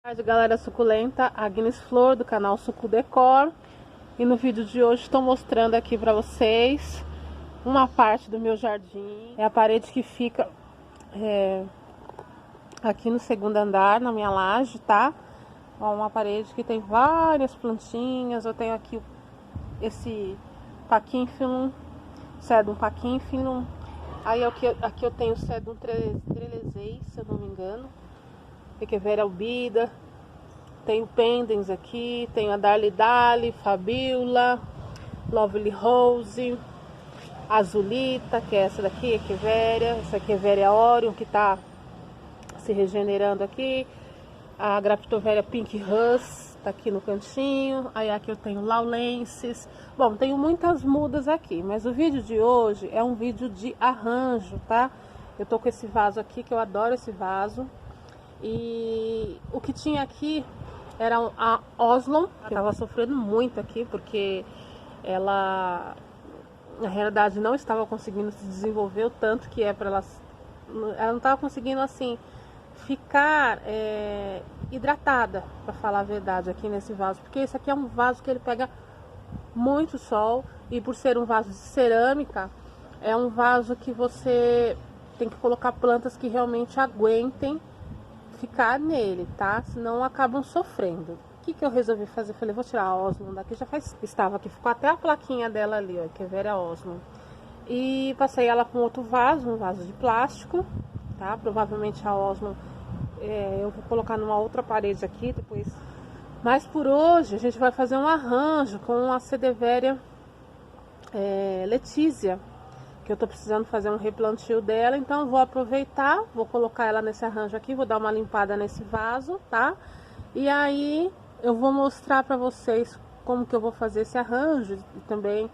Boa tarde, galera suculenta, Agnes Flor do canal Sucu Decor. E no vídeo de hoje estou mostrando aqui para vocês uma parte do meu jardim. É a parede que fica aqui no segundo andar, na minha laje, tá? Ó, uma parede que tem várias plantinhas. Eu tenho aqui esse Paquinfilum, Sedum Paquinfilum. Aí aqui eu tenho Sedum Trelezei, se eu não me engano. Echeveria albida, tenho pendens aqui, tenho a Darly Dali, Fabiola, Lovely Rose, Azulita, que é essa daqui, Echeveria, essa Echeveria Orion, que tá se regenerando aqui, a Graptoveria Pink Russ, tá aqui no cantinho, aí aqui eu tenho Laulensis. Bom, tenho muitas mudas aqui, mas o vídeo de hoje é um vídeo de arranjo, tá? Eu tô com esse vaso aqui, que eu adoro esse vaso. E o que tinha aqui era a Oslon, que estava sofrendo muito aqui, porque ela, na realidade, não estava conseguindo se desenvolver o tanto que é para ela não estava conseguindo, assim, ficar hidratada, para falar a verdade, aqui nesse vaso. Porque esse aqui é um vaso que ele pega muito sol, e por ser um vaso de cerâmica, é um vaso que você tem que colocar plantas que realmente aguentem ficar nele, tá? Senão acabam sofrendo. O que eu resolvi fazer? Falei, vou tirar a Osmond daqui, estava aqui, ficou até a plaquinha dela ali, ó, que é Vera Osmond. E passei ela com outro vaso, um vaso de plástico, tá? Provavelmente a Osmond eu vou colocar numa outra parede aqui depois. Mas por hoje a gente vai fazer um arranjo com a Sedeveria Letícia, que eu tô precisando fazer um replantio dela, então eu vou aproveitar, vou colocar ela nesse arranjo aqui, vou dar uma limpada nesse vaso, tá? E aí eu vou mostrar pra vocês como que eu vou fazer esse arranjo, e também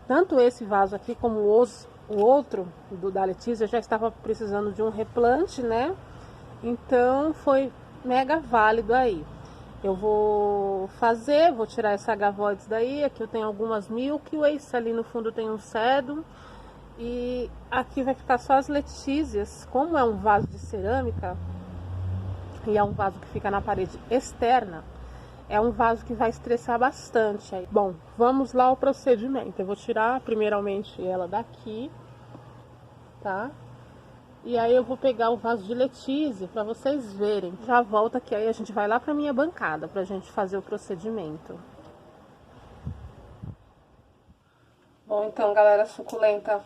tanto esse vaso aqui como o outro da Letícia já estava precisando de um replante, né? Então foi mega válido aí. Eu vou tirar essa agavoides daí. Aqui eu tenho algumas Milky Ways, ali no fundo tem um Sedum. E aqui vai ficar só as Letícias. Como é um vaso de cerâmica e é um vaso que fica na parede externa, é um vaso que vai estressar bastante aí. Bom, vamos lá ao procedimento. Eu vou tirar primeiramente ela daqui, tá? E aí eu vou pegar o vaso de Letícia para vocês verem. Já volto aqui, aí a gente vai lá para minha bancada pra gente fazer o procedimento. Bom, então, galera suculenta,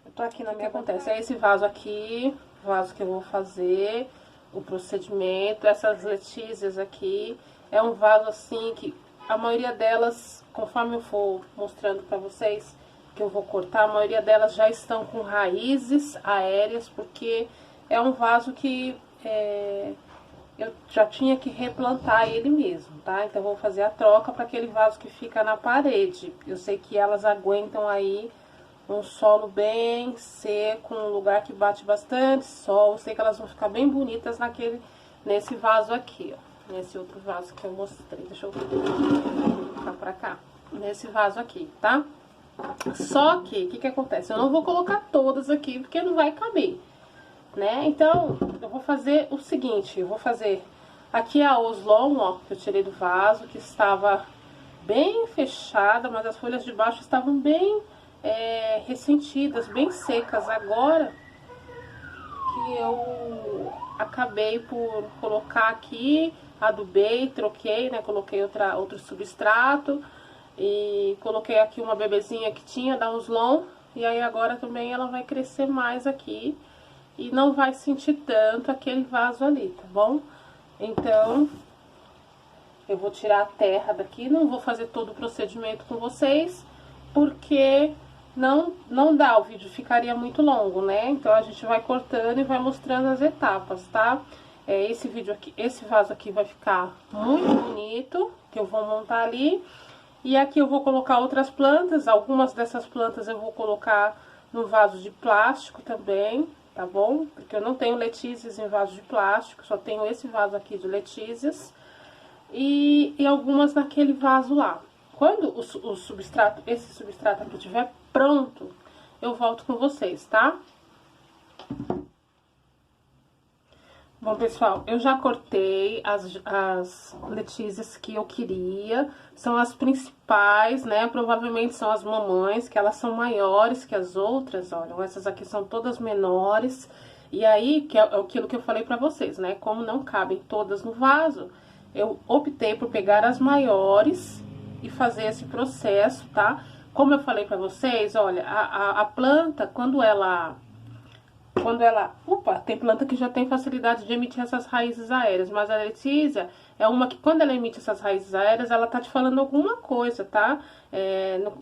eu tô aqui na minha acontece. É esse vaso aqui, vaso que eu vou fazer o procedimento. Essas Letícias aqui, é um vaso assim que a maioria delas, conforme eu for mostrando para vocês, que eu vou cortar, a maioria delas já estão com raízes aéreas, porque é um vaso que eu já tinha que replantar ele mesmo, tá? Então eu vou fazer a troca para aquele vaso que fica na parede. Eu sei que elas aguentam aí um solo bem seco, um lugar que bate bastante sol. Eu sei que elas vão ficar bem bonitas nesse vaso aqui, ó. Nesse outro vaso que eu mostrei. Deixa eu colocar pra cá. Nesse vaso aqui, tá? Só que, o que acontece? Eu não vou colocar todas aqui, porque não vai caber, né? Então, eu vou fazer o seguinte, eu vou fazer aqui a Oslon, ó, que eu tirei do vaso, que estava bem fechada, mas as folhas de baixo estavam bem ressentidas, bem secas. Agora que eu acabei por colocar aqui, adubei, troquei, né? Coloquei outro substrato e coloquei aqui uma bebezinha que tinha da Oslon. E aí agora também ela vai crescer mais aqui e não vai sentir tanto aquele vaso ali, tá bom? Então, eu vou tirar a terra daqui, não vou fazer todo o procedimento com vocês, porque não dá, o vídeo ficaria muito longo, né? Então, a gente vai cortando e vai mostrando as etapas, tá? Esse vídeo aqui, esse vaso aqui vai ficar muito bonito, que eu vou montar ali. E aqui eu vou colocar outras plantas, algumas dessas plantas eu vou colocar no vaso de plástico também, tá bom? Porque eu não tenho Letícias em vaso de plástico, só tenho esse vaso aqui de Letícias. E algumas naquele vaso lá. Quando esse substrato aqui estiver pronto, eu volto com vocês, tá? Bom, pessoal, eu já cortei as letícias que eu queria. São as principais, né? Provavelmente são as mamães, que elas são maiores que as outras. Olha, essas aqui são todas menores. E aí, que é aquilo que eu falei pra vocês, né? Como não cabem todas no vaso, eu optei por pegar as maiores e fazer esse processo, tá? Como eu falei pra vocês, olha, a planta, quando ela... Opa, tem planta que já tem facilidade de emitir essas raízes aéreas, mas a letícia é uma que quando ela emite essas raízes aéreas, ela tá te falando alguma coisa, tá?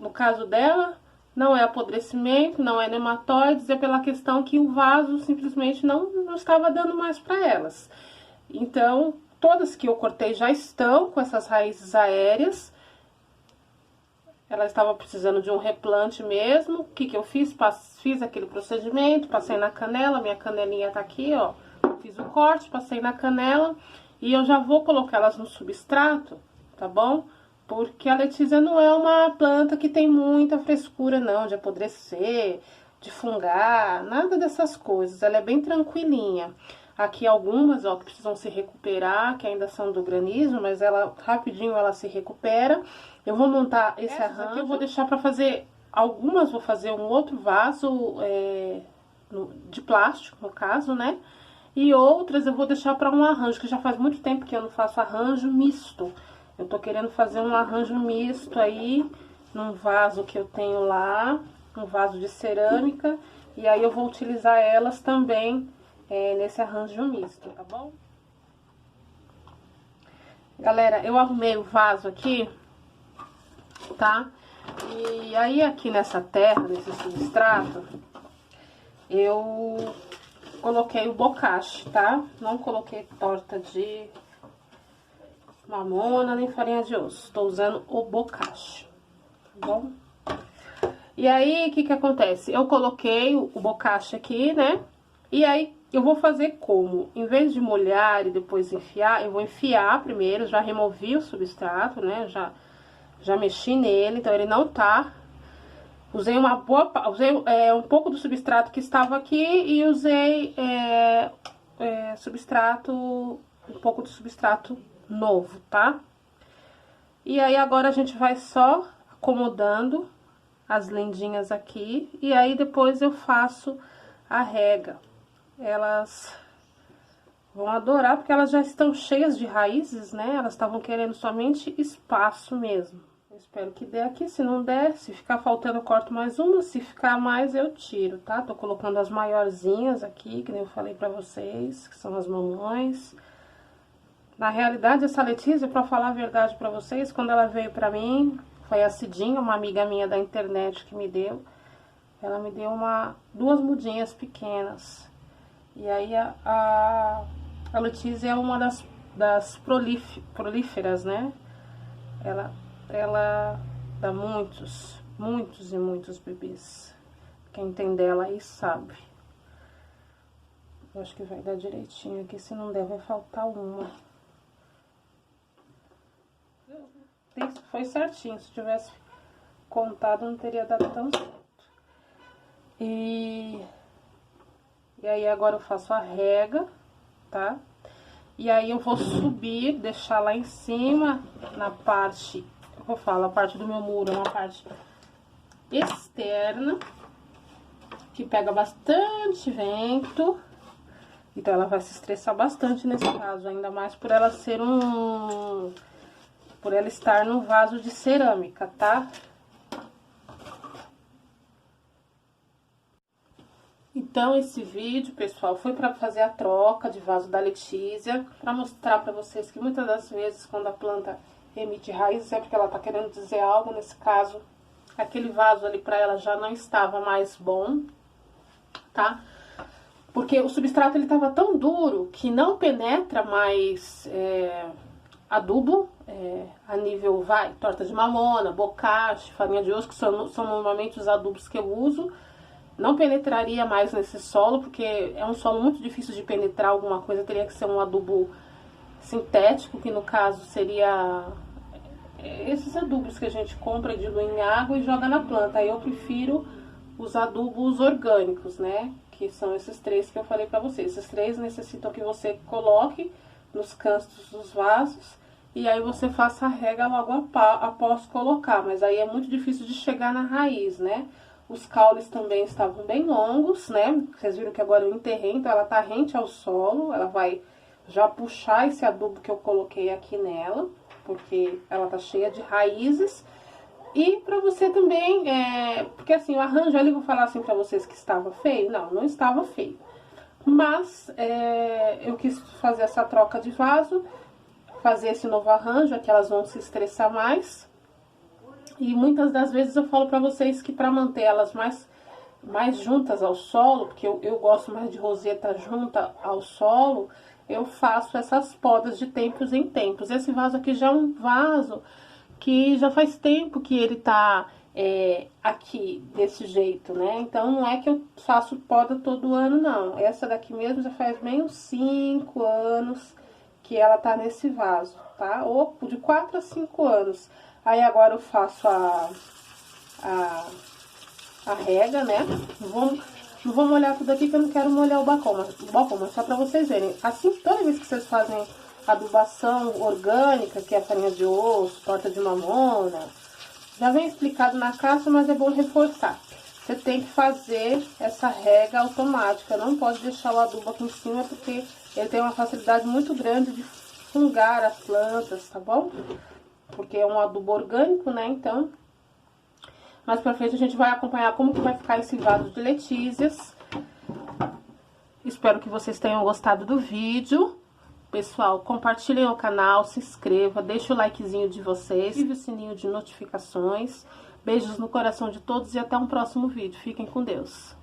No caso dela, não é apodrecimento, não é nematóides, é pela questão que o vaso simplesmente não estava dando mais para elas. Então, todas que eu cortei já estão com essas raízes aéreas. Ela estava precisando de um replante mesmo. O que que eu fiz? Fiz aquele procedimento, passei na canela, minha canelinha tá aqui, ó. Fiz o corte, passei na canela e eu já vou colocar elas no substrato, tá bom? Porque a letícia não é uma planta que tem muita frescura não, de apodrecer, de fungar, nada dessas coisas. Ela é bem tranquilinha. Aqui algumas, ó, que precisam se recuperar, que ainda são do granizo, mas ela rapidinho ela se recupera. Eu vou montar esse arranjo, aqui eu vou deixar pra fazer, algumas vou fazer um outro vaso de plástico, no caso, né? E outras eu vou deixar pra um arranjo, que já faz muito tempo que eu não faço arranjo misto. Eu tô querendo fazer um arranjo misto aí, num vaso que eu tenho lá, um vaso de cerâmica. E aí eu vou utilizar elas também nesse arranjo misto, tá bom? Galera, eu arrumei o vaso aqui, tá? E aí aqui nessa terra, nesse substrato, eu coloquei o bocache, tá? Não coloquei torta de mamona nem farinha de osso. Tô usando o bocache, tá bom? E aí, o que que acontece? Eu coloquei o bocache aqui, né? E aí, eu vou fazer como? Em vez de molhar e depois enfiar, eu vou enfiar primeiro, já removi o substrato, né? Já mexi nele, então ele não tá. Usei um pouco do substrato que estava aqui e usei um pouco do substrato novo, tá? E aí agora a gente vai só acomodando as lendinhas aqui e aí depois eu faço a rega. Elas vão adorar porque elas já estão cheias de raízes, né? Elas estavam querendo somente espaço mesmo. Eu espero que dê aqui, se não der, se ficar faltando eu corto mais uma, se ficar mais eu tiro, tá? Tô colocando as maiorzinhas aqui, que nem eu falei pra vocês, que são as mamães. Na realidade, essa Letícia, pra falar a verdade pra vocês, quando ela veio pra mim, foi a Cidinha, uma amiga minha da internet que me deu. Ela me deu duas mudinhas pequenas. E aí a Letícia é uma das prolíferas, né? Ela dá muitos e muitos bebês. Quem tem dela aí sabe. Eu acho que vai dar direitinho aqui, se não der vai faltar uma. Foi certinho, se tivesse contado não teria dado tão certo. E aí agora eu faço a rega, tá? E aí eu vou subir, deixar lá em cima, na parte, eu falo, a parte do meu muro é uma parte externa, que pega bastante vento. Então ela vai se estressar bastante nesse caso, ainda mais por ela ser por ela estar num vaso de cerâmica, tá? Então, esse vídeo, pessoal, foi pra fazer a troca de vaso da Letícia, pra mostrar pra vocês que muitas das vezes, quando a planta emite raízes, é porque ela tá querendo dizer algo. Nesse caso, aquele vaso ali pra ela já não estava mais bom, tá? Porque o substrato, ele tava tão duro que não penetra mais adubo, a nível, torta de mamona, bocache, farinha de osso, que são normalmente os adubos que eu uso. Não penetraria mais nesse solo, porque é um solo muito difícil de penetrar alguma coisa, teria que ser um adubo sintético, que no caso seria esses adubos que a gente compra, dilui em água e joga na planta. Aí eu prefiro os adubos orgânicos, né, que são esses 3 que eu falei pra vocês. Esses 3 necessitam que você coloque nos cantos dos vasos e aí você faça a rega logo após colocar, mas aí é muito difícil de chegar na raiz, né? Os caules também estavam bem longos, né? Vocês viram que agora eu enterrei, então ela tá rente ao solo, ela vai já puxar esse adubo que eu coloquei aqui nela, porque ela tá cheia de raízes. E pra você também, porque assim, o arranjo ali, vou falar assim pra vocês que estava feio, não estava feio. Mas eu quis fazer essa troca de vaso, fazer esse novo arranjo, aqui elas vão se estressar mais. E muitas das vezes eu falo pra vocês que pra manter elas mais juntas ao solo, porque eu gosto mais de roseta junta ao solo, eu faço essas podas de tempos em tempos. Esse vaso aqui já é um vaso que já faz tempo que ele tá aqui desse jeito, né? Então não é que eu faço poda todo ano, não. Essa daqui mesmo já faz bem uns 5 anos que ela tá nesse vaso, tá? Ou de 4 a 5 anos. Aí agora eu faço a rega, né? Não vou molhar tudo aqui que eu não quero molhar o balcão, mas só pra vocês verem. Assim, toda vez que vocês fazem adubação orgânica, que é farinha de osso, torta de mamona, já vem explicado na caixa, mas é bom reforçar. Você tem que fazer essa rega automática, não pode deixar o adubo aqui em cima, porque ele tem uma facilidade muito grande de fungar as plantas, tá bom? Porque é um adubo orgânico, né, então... Mais pra frente a gente vai acompanhar como que vai ficar esse vaso de letícias. Espero que vocês tenham gostado do vídeo. Pessoal, compartilhem o canal, se inscreva, deixe o likezinho de vocês, ative o sininho de notificações. Beijos no coração de todos e até um próximo vídeo. Fiquem com Deus.